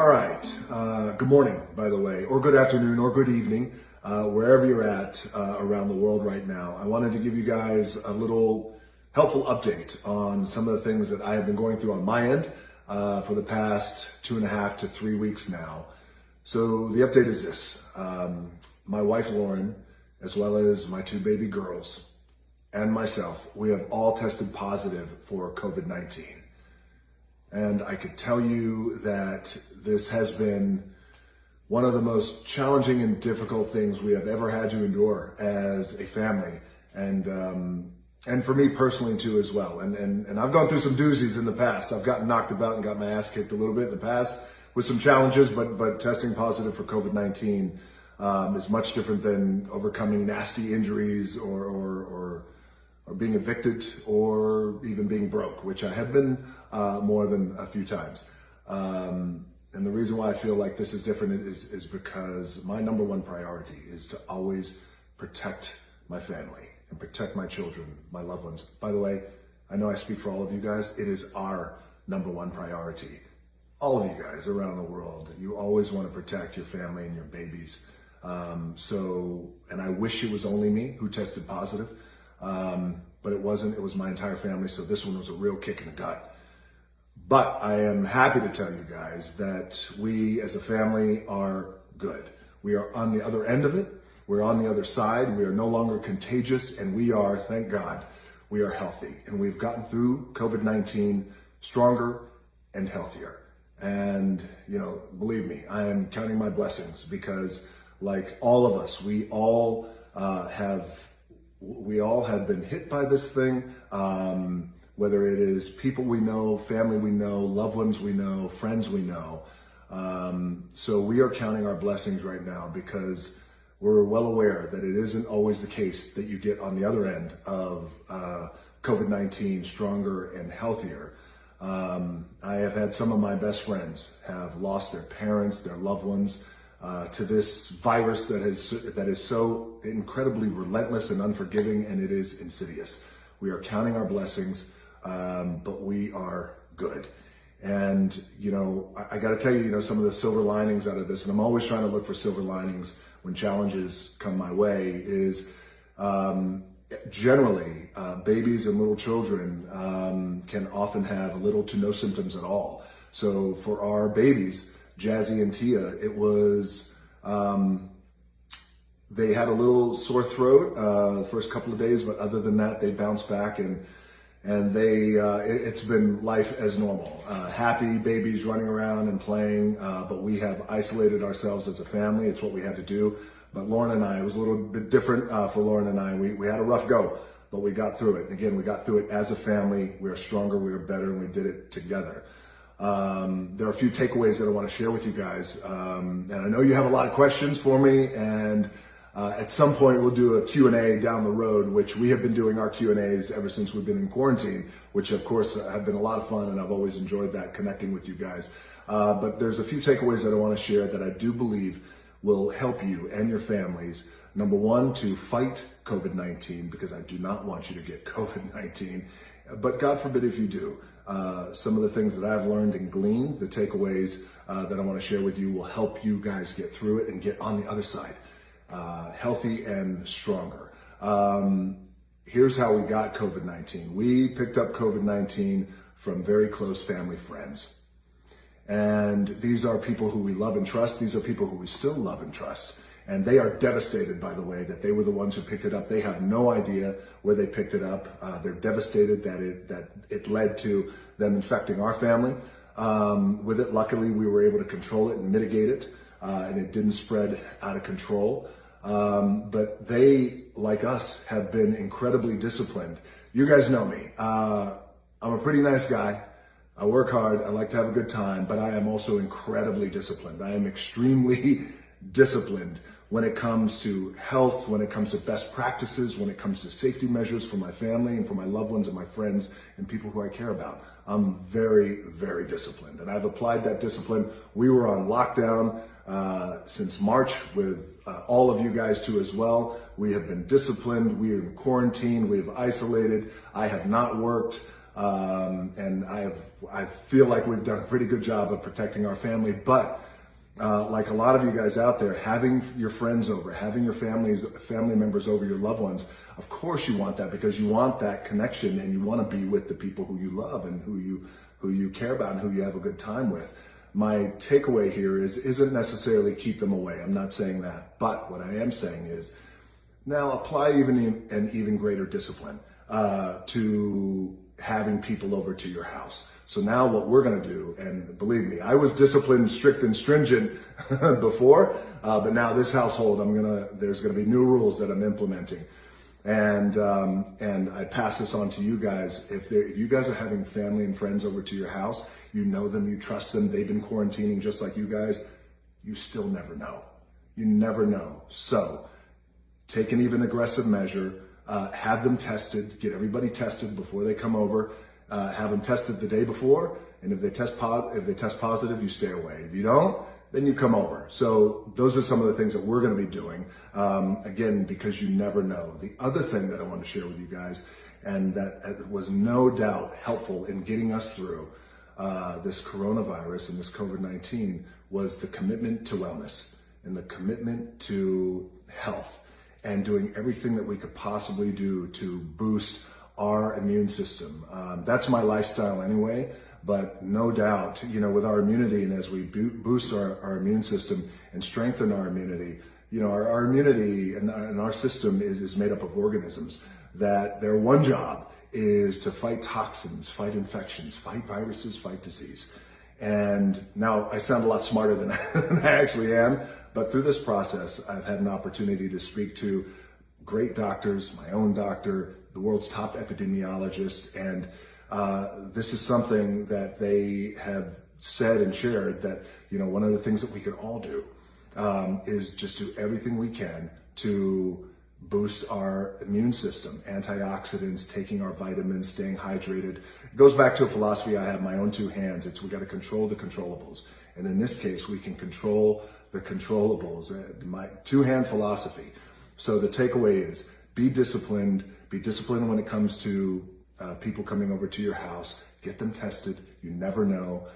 All right. Good morning, by the way, or good afternoon, or good evening, wherever you're at around the world right now. I wanted to give you guys a little helpful update on some of the things that I have been going through on my end for the past 2.5 to 3 weeks now. So the update is this. My wife, Lauren, as well as my 2 baby girls and myself, we have all tested positive for COVID-19. And I could tell you that this has been one of the most challenging and difficult things we have ever had to endure as a family, and for me personally too as well. And I've gone through some doozies in the past. I've gotten knocked about and got my ass kicked a little bit in the past with some challenges, but testing positive for COVID-19 is much different than overcoming nasty injuries or being evicted or even being broke, which I have been more than a few times. And the reason why I feel like this is different is because my number one priority is to always protect my family and protect my children, my loved ones. By the way, I know I speak for all of you guys. It is our number one priority. All of you guys around the world, you always want to protect your family and your babies. And I wish it was only me who tested positive. But it wasn't. It was my entire family, so this one was a real kick in the gut. But I am happy to tell you guys that we as a family are good. We are on the other end of it. We're on the other side. We are no longer contagious, and we are, thank God, we are healthy. And we've gotten through COVID-19 stronger and healthier. And, believe me, I am counting my blessings because like all of us, we all have been hit by this thing, whether it is people we know, family we know, loved ones we know, friends we know. So we are counting our blessings right now because we're well aware that it isn't always the case that you get on the other end of COVID-19 stronger and healthier. I have had some of my best friends have lost their parents, their loved ones, to this virus that is so incredibly relentless and unforgiving, and it is insidious. We are counting our blessings, but we are good. And, I got to tell you, some of the silver linings out of this, and I'm always trying to look for silver linings when challenges come my way, is generally babies and little children can often have little to no symptoms at all. So for our babies, Jazzy and Tia, it was, they had a little sore throat the first couple of days, but other than that, they bounced back and it's been life as normal. Happy babies running around and playing, but we have isolated ourselves as a family. It's what we had to do. But Lauren and I, it was a little bit different for Lauren and I. We had a rough go, but we got through it. And again, we got through it as a family. We are stronger, we are better, and we did it together. There are a few takeaways that I want to share with you guys. And I know you have a lot of questions for me, and at some point we'll do a Q&A down the road, which we have been doing our Q&As ever since we've been in quarantine, which of course have been a lot of fun, and I've always enjoyed that, connecting with you guys. But there's a few takeaways that I want to share that I do believe will help you and your families. Number one, to fight COVID-19, because I do not want you to get COVID-19, but God forbid if you do. Some of the things that I've learned and gleaned, the takeaways that I want to share with you will help you guys get through it and get on the other side, healthy and stronger. Here's how we got COVID-19. We picked up COVID-19 from very close family friends. And these are people who we love and trust. These are people who we still love and trust. And they are devastated, by the way, that they were the ones who picked it up. They have no idea where they picked it up. They're devastated that it led to them infecting our family. With it, luckily, we were able to control it and mitigate it, and it didn't spread out of control. But they, like us, have been incredibly disciplined. You guys know me. I'm a pretty nice guy. I work hard. I like to have a good time, but I am also incredibly disciplined. I am extremely disciplined when it comes to health, when it comes to best practices, when it comes to safety measures for my family and for my loved ones and my friends and people who I care about. I'm very, very disciplined, and I've applied that discipline. We were on lockdown since March with all of you guys too as well. We have been disciplined. We are in quarantine. We have isolated. I have not worked. and I feel like we've done a pretty good job of protecting our family. But like a lot of you guys out there, having your friends over, having your family members over, your loved ones, of course you want that because you want that connection and you want to be with the people who you love and who you care about and who you have a good time with. My takeaway here isn't necessarily keep them away. I'm not saying that. But what I am saying is now apply an even greater discipline to having people over to your house. So now what we're going to do, and believe me, I was disciplined, strict, and stringent before, but now this household, there's going to be new rules that I'm implementing. And I pass this on to you guys. If you guys are having family and friends over to your house, you know them, you trust them, they've been quarantining just like you guys, you still never know. You never know. So take an even aggressive measure, have them tested, get everybody tested before they come over, have them tested the day before, and if they test positive, you stay away. If you don't, then you come over. So those are some of the things that we're going to be doing, again, because you never know. The other thing that I want to share with you guys, and that was no doubt helpful in getting us through this coronavirus and this COVID-19, was the commitment to wellness and the commitment to health and doing everything that we could possibly do to boost our immune system. That's my lifestyle anyway. But no doubt, with our immunity and as we boost our immune system and strengthen our immunity, our immunity and our system is made up of organisms that their one job is to fight toxins, fight infections, fight viruses, fight disease. And now I sound a lot smarter than I actually am, but through this process, I've had an opportunity to speak to great doctors, my own doctor, the world's top epidemiologist, and this is something that they have said and shared that, one of the things that we can all do is just do everything we can to boost our immune system, antioxidants, taking our vitamins, staying hydrated. It goes back to a philosophy I have, my own two hands. We got to control the controllables. And in this case, we can control the controllables, my two-hand philosophy. So the takeaway is be disciplined when it comes to people coming over to your house. Get them tested. You never know.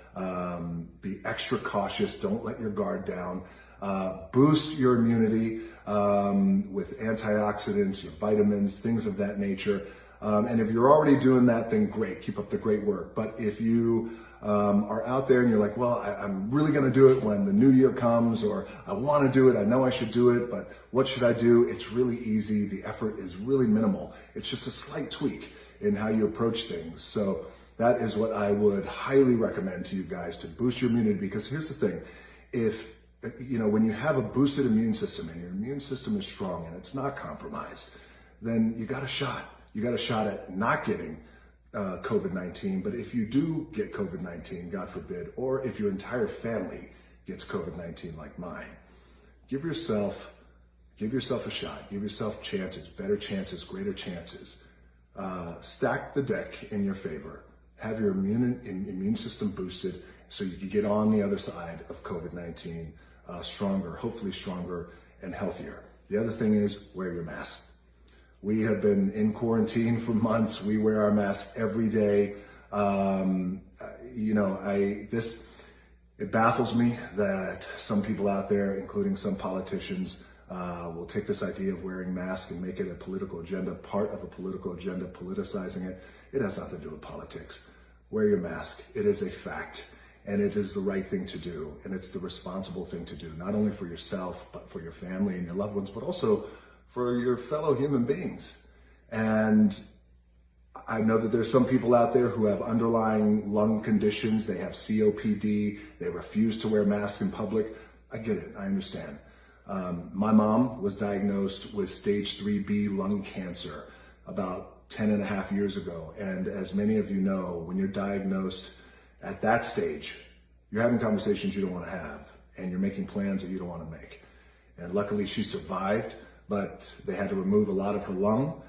Be extra cautious. Don't let your guard down. Boost your immunity with antioxidants, your vitamins, things of that nature. And if you're already doing that, then great. Keep up the great work. But if you are out there and you're like, well, I'm really going to do it when the new year comes, or I want to do it, I know I should do it, but what should I do? It's really easy. The effort is really minimal. It's just a slight tweak in how you approach things. So that is what I would highly recommend to you guys, to boost your immunity. Because here's the thing, when you have a boosted immune system and your immune system is strong and it's not compromised, then you got a shot. You got a shot at not getting COVID-19. But if you do get COVID-19, God forbid, or if your entire family gets COVID-19 like mine, give yourself a shot. Give yourself chances, better chances, greater chances. Stack the deck in your favor. Have your immune system boosted so you can get on the other side of COVID-19 stronger, hopefully stronger and healthier. The other thing is wear your mask. We have been in quarantine for months. We wear our mask every day. It baffles me that some people out there, including some politicians, will take this idea of wearing masks and make it a political agenda, part of a political agenda, politicizing it. It has nothing to do with politics. Wear your mask. It is a fact, and it is the right thing to do, and it's the responsible thing to do, not only for yourself, but for your family and your loved ones, but also for your fellow human beings. And I know that there's some people out there who have underlying lung conditions. They have COPD. They refuse to wear masks in public. I get it. I understand. My mom was diagnosed with stage 3B lung cancer about 10 and a half years ago. And as many of you know, when you're diagnosed at that stage, you're having conversations you don't want to have, and you're making plans that you don't want to make. And luckily she survived, but they had to remove a lot of her lung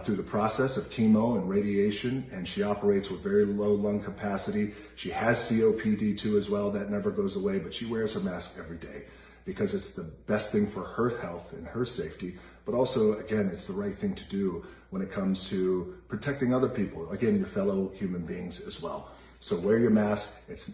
through the process of chemo and radiation, and she operates with very low lung capacity. She has COPD too as well. That never goes away, but she wears her mask every day because it's the best thing for her health and her safety, but but also, again, it's the right thing to do when it comes to protecting other people, again, your fellow human beings as well. So wear your mask.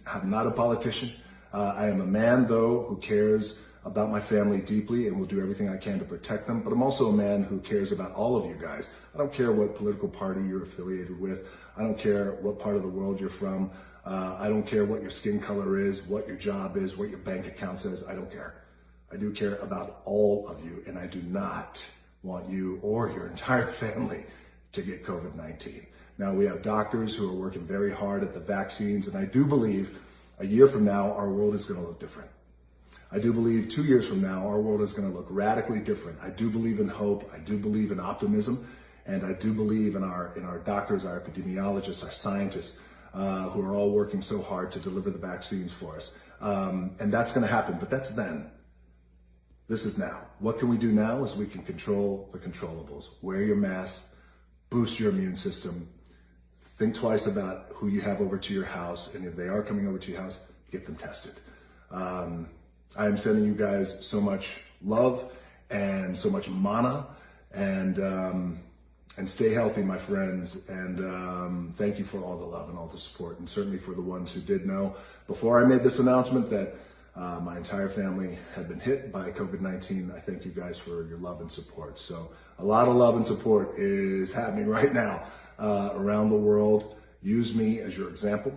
I'm not a politician. I am a man, though, who cares about my family deeply and will do everything I can to protect them. But I'm also a man who cares about all of you guys. I don't care what political party you're affiliated with. I don't care what part of the world you're from. I don't care what your skin color is, what your job is, what your bank account says. I don't care. I do care about all of you, and I do not want you or your entire family to get COVID-19. Now, we have doctors who are working very hard at the vaccines, and I do believe a year from now, our world is going to look different. I do believe 2 years from now, our world is going to look radically different. I do believe in hope. I do believe in optimism. And I do believe in our doctors, our epidemiologists, our scientists, who are all working so hard to deliver the vaccines for us. And that's going to happen, but that's then. This is now. What can we do now is we can control the controllables. Wear your mask, boost your immune system, think twice about who you have over to your house, and if they are coming over to your house, get them tested. I am sending you guys so much love and so much mana, and stay healthy, my friends, and thank you for all the love and all the support, and certainly for the ones who did know before I made this announcement that my entire family had been hit by COVID-19. I thank you guys for your love and support. So a lot of love and support is happening right now around the world. Use me as your example.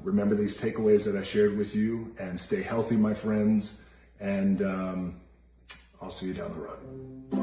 Remember these takeaways that I shared with you, and stay healthy, my friends, and I'll see you down the road.